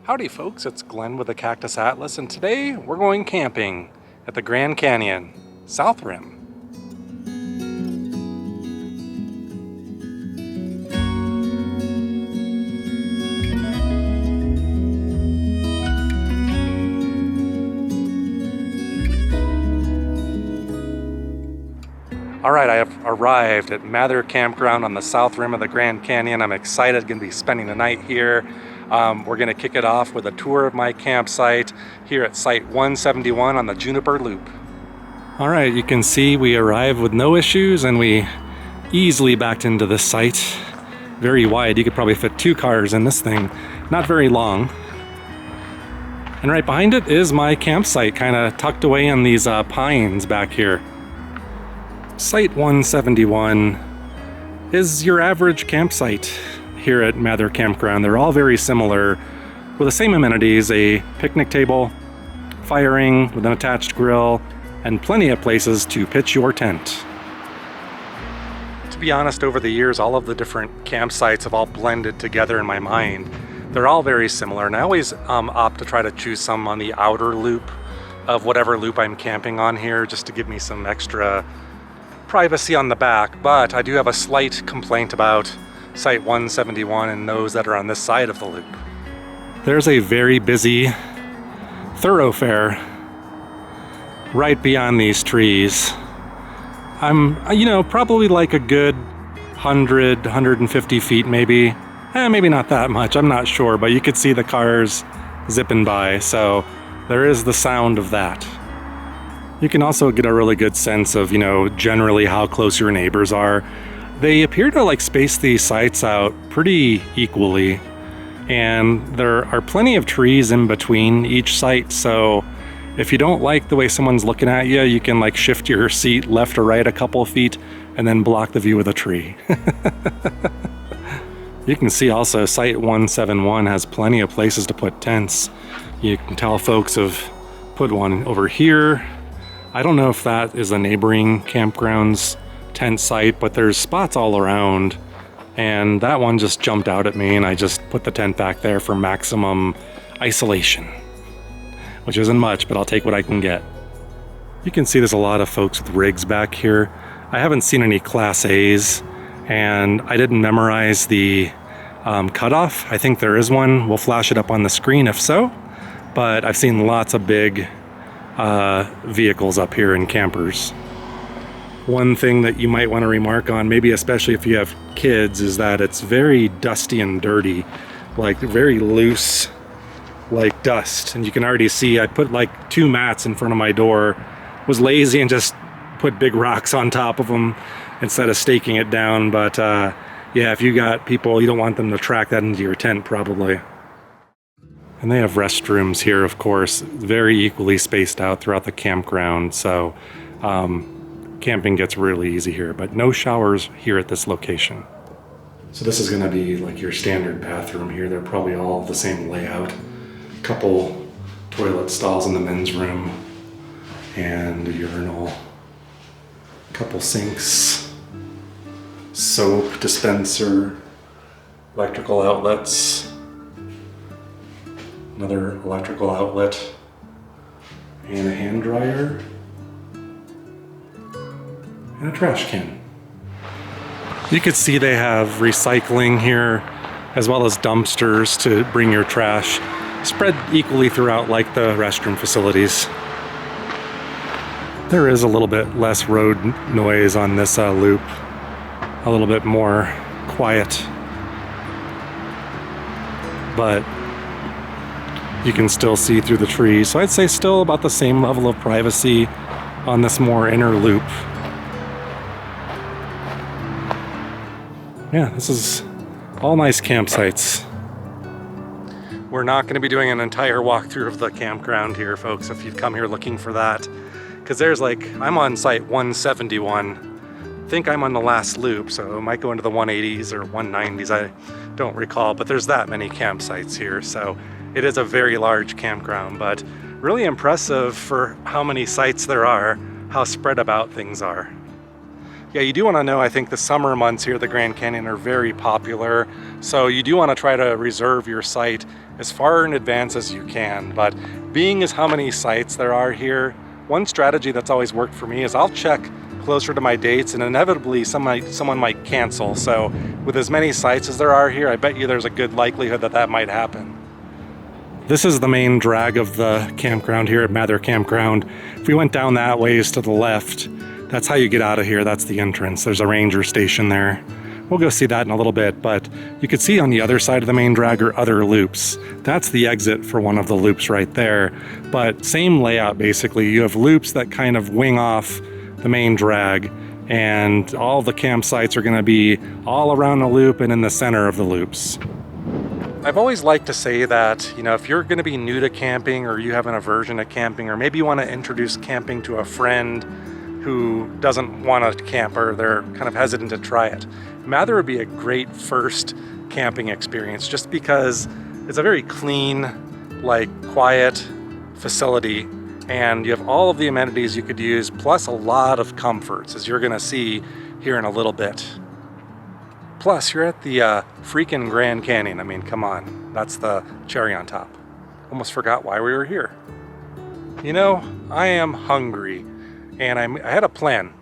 Howdy folks, it's Glenn with the Cactus Atlas, and today we're going camping at the Grand Canyon, South Rim. Alright, I have arrived at Mather Campground on the south rim of the Grand Canyon. I'm excited, going to be spending the night here. We're going to kick it off with a tour of my campsite here at Site 171 on the Juniper Loop. Alright, you can see we arrived with no issues and we easily backed into this site. Very wide, you could probably fit 2 cars in this thing. Not very long. And right behind it is my campsite, kind of tucked away in these pines back here. Site 171 is your average campsite here at Mather Campground. They're all very similar with the same amenities, a picnic table, firing with an attached grill, and plenty of places to pitch your tent. To be honest, over the years, all of the different campsites have all blended together in my mind. They're all very similar, and I always opt to try to choose some on the outer loop of whatever loop I'm camping on here, just to give me some extra privacy on the back. But I do have a slight complaint about Site 171 and those that are on this side of the loop. There's a very busy thoroughfare right beyond these trees. I'm, probably like a good 100, 150 feet maybe. Maybe not that much, I'm not sure, but you could see the cars zipping by, so there is the sound of that. You can also get a really good sense of, generally how close your neighbors are. They appear to space these sites out pretty equally, and there are plenty of trees in between each site, so if you don't like the way someone's looking at you, you can shift your seat left or right a couple of feet and then block the view with a tree. You can see also Site 171 has plenty of places to put tents. You can tell folks have put one over here. I don't know if that is a neighboring campground's tent site, but there's spots all around, and that one just jumped out at me and I just put the tent back there for maximum isolation, which isn't much, but I'll take what I can get. You can see there's a lot of folks with rigs back here. I haven't seen any Class A's, and I didn't memorize the cutoff. I think there is one. We'll flash it up on the screen if so, but I've seen lots of big vehicles up here and campers. One thing that you might want to remark on, maybe especially if you have kids, is that it's very dusty and dirty, very loose, dust. And you can already see I put 2 mats in front of my door, was lazy and just put big rocks on top of them instead of staking it down. But yeah, if you got people, you don't want them to track that into your tent probably. And they have restrooms here, of course, very equally spaced out throughout the campground, so camping gets really easy here, but no showers here at this location. So this is going to be your standard bathroom here. They're probably all the same layout. Couple toilet stalls in the men's room and a urinal. Couple sinks, soap dispenser, electrical outlets. Another electrical outlet, and a hand dryer, and a trash can. You can see they have recycling here, as well as dumpsters to bring your trash, spread equally throughout the restroom facilities. There is a little bit less road noise on this loop, a little bit more quiet, but you can still see through the trees, so I'd say still about the same level of privacy on this more inner loop. Yeah, this is all nice campsites. We're not going to be doing an entire walkthrough of the campground here, folks, if you've come here looking for that, because there's I'm on Site 171. I think I'm on the last loop, so it might go into the 180s or 190s, I don't recall, but there's that many campsites here, so it is a very large campground, but really impressive for how many sites there are, how spread about things are. Yeah, you do want to know, I think the summer months here at the Grand Canyon are very popular, so you do want to try to reserve your site as far in advance as you can. But being as how many sites there are here, one strategy that's always worked for me is I'll check closer to my dates, and inevitably someone might cancel. So with as many sites as there are here, I bet you there's a good likelihood that that might happen. This is the main drag of the campground here at Mather Campground. If we went down that ways to the left, that's how you get out of here. That's the entrance. There's a ranger station there. We'll go see that in a little bit, but you could see on the other side of the main drag are other loops. That's the exit for one of the loops right there. But same layout basically. You have loops that kind of wing off the main drag, and all the campsites are going to be all around the loop and in the center of the loops. I've always liked to say that, you know, if you're going to be new to camping, or you have an aversion to camping, or maybe you want to introduce camping to a friend who doesn't want to camp, or they're kind of hesitant to try it, Mather would be a great first camping experience, just because it's a very clean, like, quiet facility, and you have all of the amenities you could use, plus a lot of comforts, as you're going to see here in a little bit. Plus, you're at the freaking Grand Canyon. I mean, come on. That's the cherry on top. Almost forgot why we were here. You know, I am hungry, and I had a plan.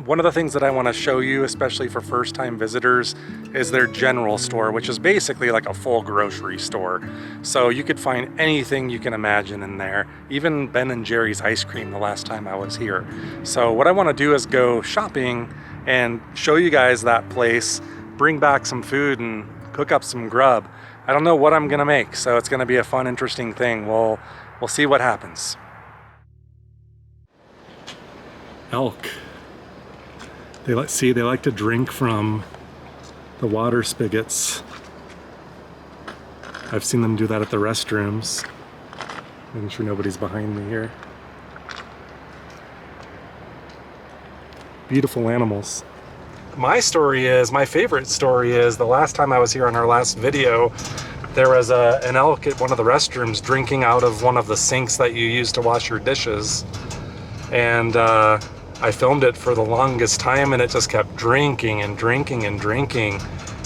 One of the things that I want to show you, especially for first-time visitors, is their general store, which is basically like a full grocery store. So you could find anything you can imagine in there, even Ben & Jerry's ice cream the last time I was here. So what I want to do is go shopping and show you guys that place, bring back some food and cook up some grub. I don't know what I'm gonna make, so it's gonna be a fun, interesting thing. We'll see what happens. Elk. They like to drink from the water spigots. I've seen them do that at the restrooms. Making sure nobody's behind me here. Beautiful animals. My favorite story is the last time I was here on our last video, there was an elk at one of the restrooms drinking out of one of the sinks that you use to wash your dishes. And I filmed it for the longest time, and it just kept drinking and drinking and drinking.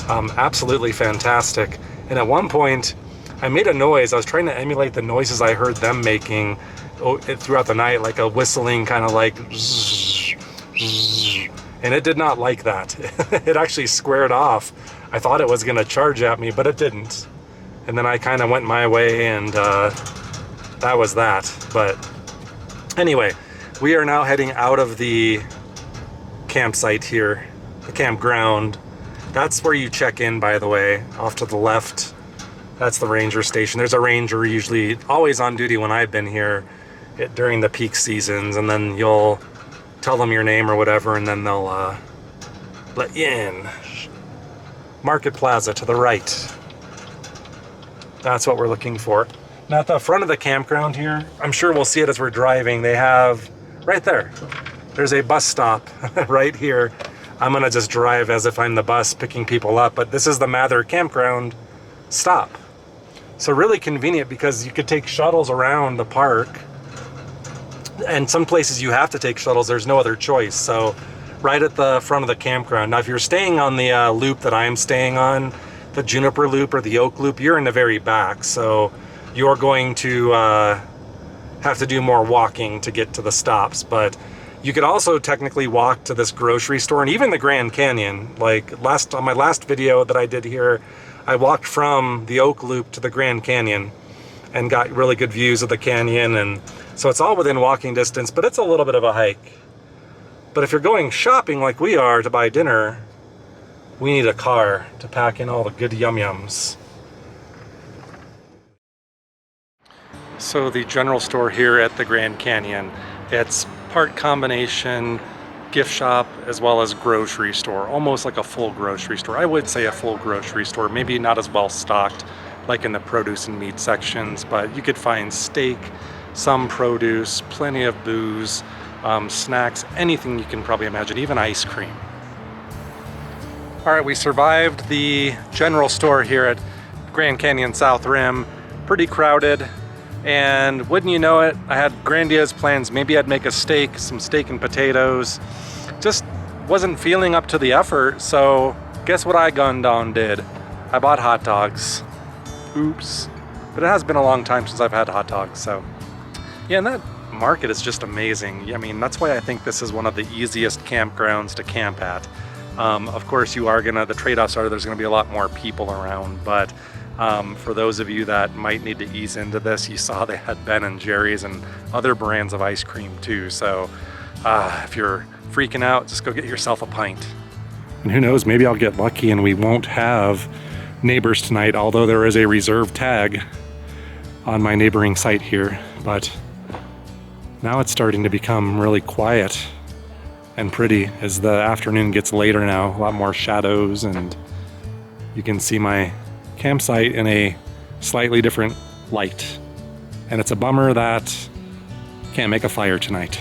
Absolutely fantastic. And at one point, I made a noise. I was trying to emulate the noises I heard them making throughout the night, like a whistling kind of like zzz, zzz. And it did not like that. It actually squared off. I thought it was going to charge at me, but it didn't. And then I kind of went my way, and that was that. But anyway, we are now heading out of the campsite here, the campground. That's where you check in, by the way, off to the left. That's the ranger station. There's a ranger usually always on duty when I've been here during the peak seasons, and then you'll tell them your name or whatever, and then they'll let you in. Market Plaza to the right. That's what we're looking for. Now at the front of the campground here, I'm sure we'll see it as we're driving, they have, right there, there's a bus stop right here. I'm gonna just drive as if I'm the bus picking people up, but this is the Mather Campground stop. So really convenient, because you could take shuttles around the park, and some places you have to take shuttles, there's no other choice. So right at the front of the campground. Now if you're staying on the loop that I'm staying on, the Juniper loop or the Oak loop, you're in the very back, so you're going to have to do more walking to get to the stops. But you could also technically walk to this grocery store and even the Grand Canyon. Like on my last video that I did here, I walked from the Oak loop to the Grand Canyon and got really good views of the canyon, and so it's all within walking distance, but it's a little bit of a hike. But if you're going shopping like we are to buy dinner, we need a car to pack in all the good yum-yums. So the general store here at the Grand Canyon, it's part combination gift shop as well as grocery store, almost like a full grocery store. I would say a full grocery store, maybe not as well stocked like in the produce and meat sections, but you could find steak, some produce, plenty of booze, snacks, anything you can probably imagine, even ice cream. All right, we survived the general store here at Grand Canyon South Rim. Pretty crowded, and wouldn't you know it, I had grandiose plans. Maybe I'd make a steak, some steak and potatoes. Just wasn't feeling up to the effort, so guess what I gunned on did? I bought hot dogs. Oops. but it has been a long time since I've had hot dogs. So yeah, and that market is just amazing. I mean, that's why I think this is one of the easiest campgrounds to camp at. Of course, the trade-offs are there's gonna be a lot more people around, but for those of you that might need to ease into this, you saw they had Ben and Jerry's and other brands of ice cream too. So if you're freaking out, just go get yourself a pint. And who knows, maybe I'll get lucky and we won't have neighbors tonight, although there is a reserve tag on my neighboring site here. But now it's starting to become really quiet and pretty as the afternoon gets later now. A lot more shadows, and you can see my campsite in a slightly different light. And it's a bummer that can't make a fire tonight.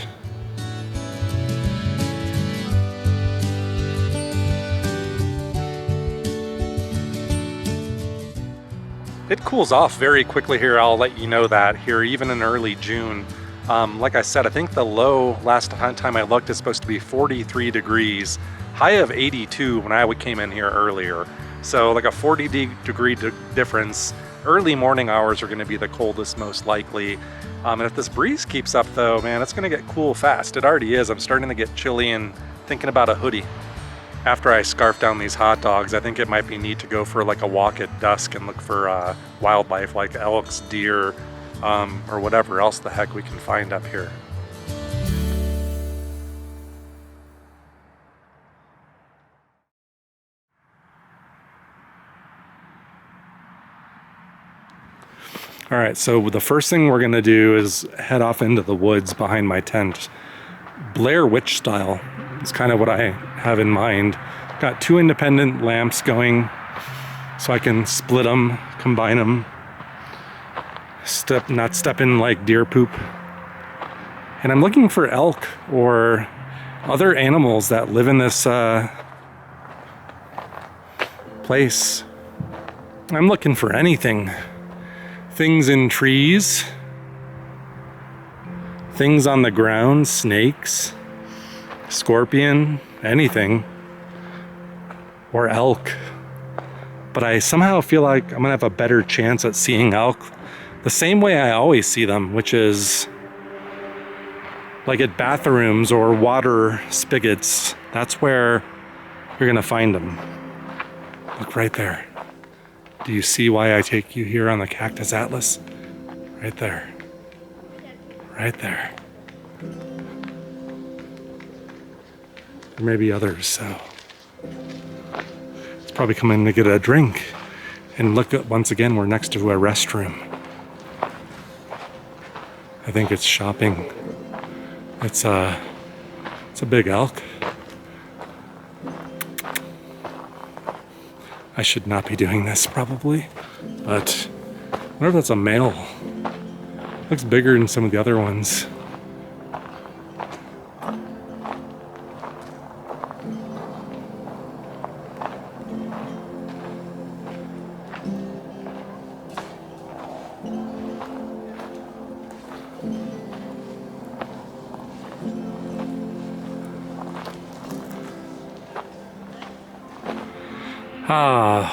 It cools off very quickly here, I'll let you know that here, even in early June. Like I said, I think the low last time I looked is supposed to be 43 degrees, high of 82 when I came in here earlier. So like a 40-degree difference. Early morning hours are gonna be the coldest most likely. And if this breeze keeps up though, man, it's gonna get cool fast. It already is. I'm starting to get chilly and thinking about a hoodie. After I scarf down these hot dogs, I think it might be neat to go for like a walk at dusk and look for wildlife like elks, deer, or whatever else the heck we can find up here. All right, so the first thing we're gonna do is head off into the woods behind my tent. Blair Witch style is kind of what I have in mind. Got 2 independent lamps going so I can split them, combine them, not step in like deer poop. And I'm looking for elk or other animals that live in this place. I'm looking for anything. Things in trees, things on the ground, snakes, scorpion, anything, or elk. But I somehow feel like I'm gonna have a better chance at seeing elk the same way I always see them, which is like at bathrooms or water spigots. That's where you're gonna find them. Look right there. Do you see why I take you here on the Cactus Atlas? Right there. Right there. There may be others, so it's probably coming to get a drink. And look, once again, we're next to a restroom. I think it's shopping. It's a big elk. I should not be doing this probably, but I wonder if that's a male. Looks bigger than some of the other ones.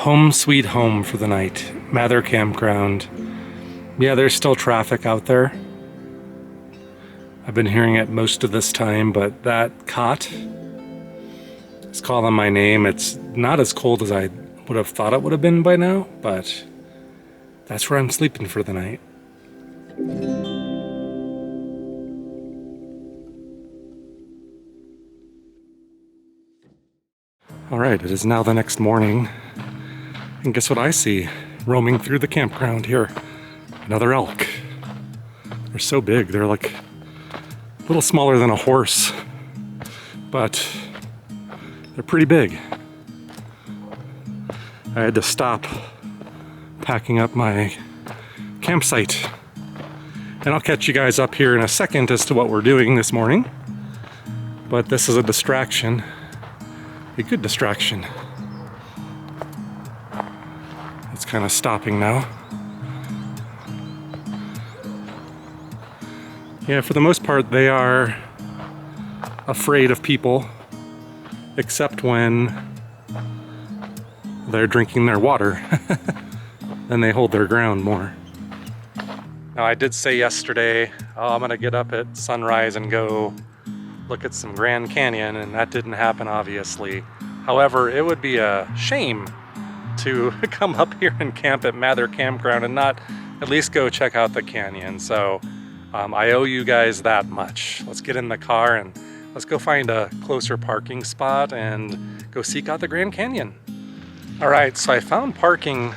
Home sweet home for the night. Mather Campground. Yeah, there's still traffic out there. I've been hearing it most of this time, but that cot is calling my name. It's not as cold as I would have thought it would have been by now, but that's where I'm sleeping for the night. All right, it is now the next morning. And guess what I see roaming through the campground here? Another elk. They're so big, they're like a little smaller than a horse, but they're pretty big. I had to stop packing up my campsite. And I'll catch you guys up here in a second as to what we're doing this morning. But this is a distraction, a good distraction. It's kind of stopping now. Yeah, for the most part, they are afraid of people, except when they're drinking their water. Then they hold their ground more. Now I did say yesterday, oh, I'm gonna get up at sunrise and go look at some Grand Canyon, and that didn't happen obviously. However, it would be a shame to come up here and camp at Mather Campground and not at least go check out the canyon. So I owe you guys that much. Let's get in the car and let's go find a closer parking spot and go seek out the Grand Canyon. All right, so I found parking,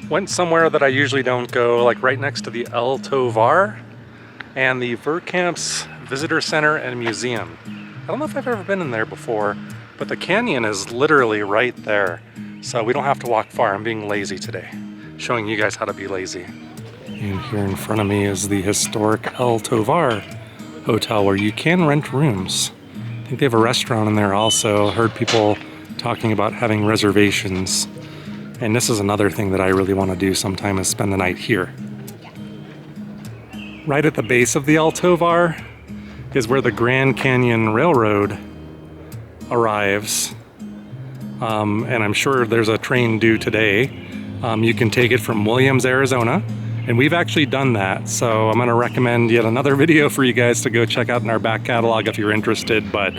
went somewhere that I usually don't go, like right next to the El Tovar and the Verkamps Visitor Center and Museum. I don't know if I've ever been in there before, but the canyon is literally right there. So we don't have to walk far. I'm being lazy today, showing you guys how to be lazy. And here in front of me is the historic El Tovar Hotel where you can rent rooms. I think they have a restaurant in there also. Heard people talking about having reservations. And this is another thing that I really want to do sometime is spend the night here. Right at the base of the El Tovar is where the Grand Canyon Railroad arrives. And I'm sure there's a train due today. You can take it from Williams, Arizona. And we've actually done that. So I'm gonna recommend yet another video for you guys to go check out in our back catalog if you're interested. But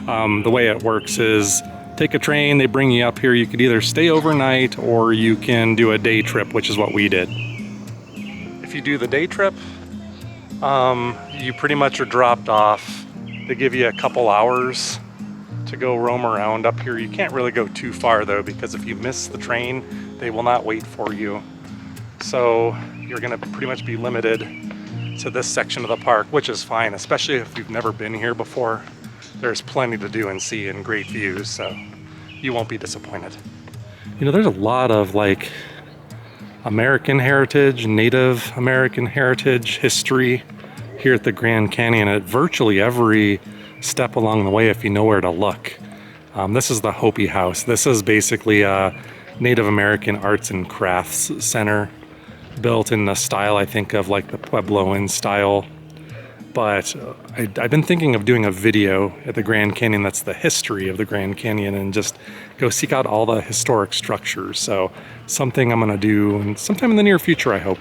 the way it works is take a train, they bring you up here. You could either stay overnight or you can do a day trip, which is what we did. If you do the day trip, you pretty much are dropped off. They give you a couple hours to go roam around up here. You can't really go too far though, because if you miss the train, they will not wait for you. So you're gonna pretty much be limited to this section of the park, which is fine, especially if you've never been here before. There's plenty to do and see and great views, so you won't be disappointed. You know, there's a lot of like American heritage, Native American heritage history here at the Grand Canyon at virtually every step along the way if you know where to look. This is the Hopi House. This is basically a Native American arts and crafts center built in the style, I think, of like the Puebloan style. But I've been thinking of doing a video at the Grand Canyon that's the history of the Grand Canyon and just go seek out all the historic structures. So something I'm gonna do sometime in the near future, I hope.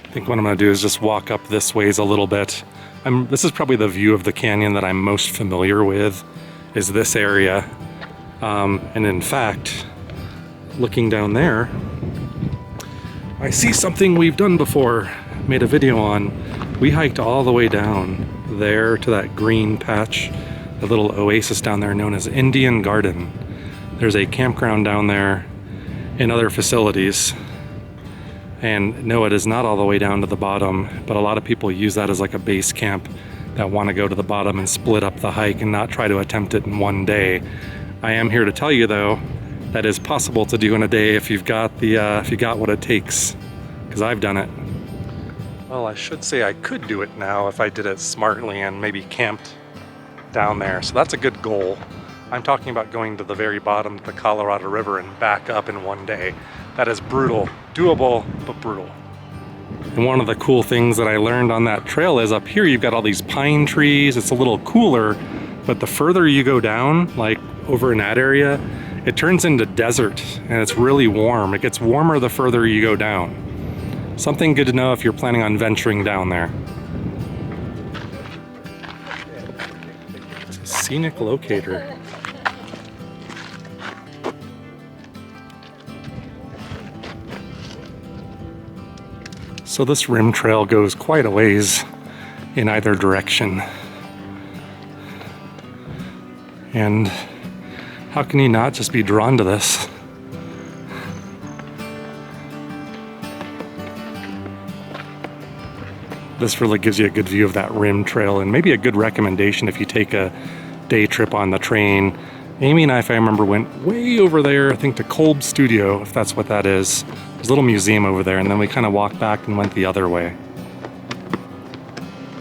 I think what I'm gonna do is just walk up this ways a little bit. This is probably the view of the canyon that I'm most familiar with, is this area. And in fact, looking down there, I see something we've done before, made a video on. We hiked all the way down there to that green patch, the little oasis down there known as Indian Garden. There's a campground down there and other facilities. And no, it is not all the way down to the bottom, but a lot of people use that as like a base camp that want to go to the bottom and split up the hike and not try to attempt it in one day. I am here to tell you though, that is possible to do in a day if you've got what it takes, because I've done it. Well, I should say I could do it now if I did it smartly and maybe camped down there. So that's a good goal. I'm talking about going to the very bottom of the Colorado River and back up in one day. That is brutal. Doable, but brutal. And one of the cool things that I learned on that trail is up here you've got all these pine trees. It's a little cooler, but the further you go down, like over in that area, it turns into desert and it's really warm. It gets warmer the further you go down. Something good to know if you're planning on venturing down there. It's a scenic locator. So this rim trail goes quite a ways in either direction. And how can you not just be drawn to this? This really gives you a good view of that rim trail and maybe a good recommendation if you take a day trip on the train. Amy and I, if I remember, went way over there, I think to Kolb Studio, if that's what that is. There's a little museum over there, and then we kind of walked back and went the other way.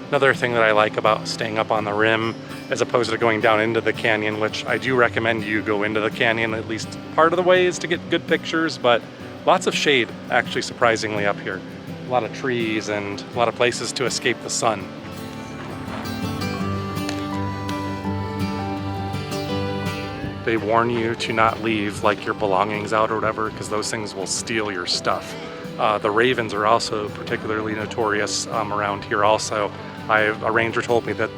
Another thing that I like about staying up on the rim as opposed to going down into the canyon, which I do recommend you go into the canyon at least part of the way is to get good pictures, but lots of shade actually surprisingly up here. A lot of trees and a lot of places to escape the sun. They warn you to not leave like your belongings out or whatever, because those things will steal your stuff. The ravens are also particularly notorious around here also. A ranger told me that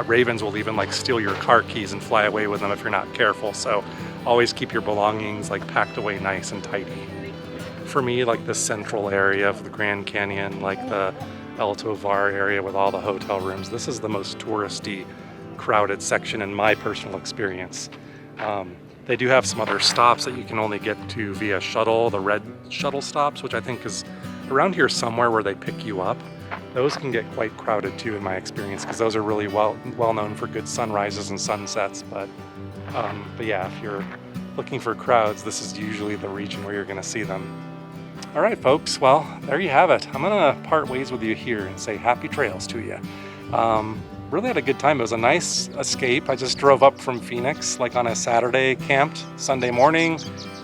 ravens will even like steal your car keys and fly away with them if you're not careful. So always keep your belongings like packed away nice and tidy. For me, like the central area of the Grand Canyon, like the El Tovar area with all the hotel rooms, this is the most touristy, crowded section in my personal experience. They do have some other stops that you can only get to via shuttle, the red shuttle stops, which I think is around here somewhere where they pick you up. Those can get quite crowded too in my experience, because those are really well known for good sunrises and sunsets. But yeah, if you're looking for crowds, this is usually the region where you're going to see them. All right, folks, well, there you have it. I'm going to part ways with you here and say happy trails to you. Really had a good time. It was a nice escape. I just drove up from Phoenix like on a Saturday, camped Sunday morning,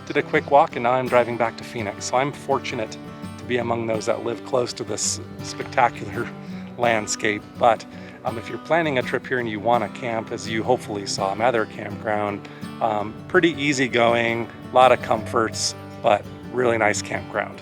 did a quick walk, and now I'm driving back to Phoenix. So I'm fortunate to be among those that live close to this spectacular landscape. But if you're planning a trip here and you want to camp, as you hopefully saw, Mather Campground, pretty easygoing, a lot of comforts, but really nice campground.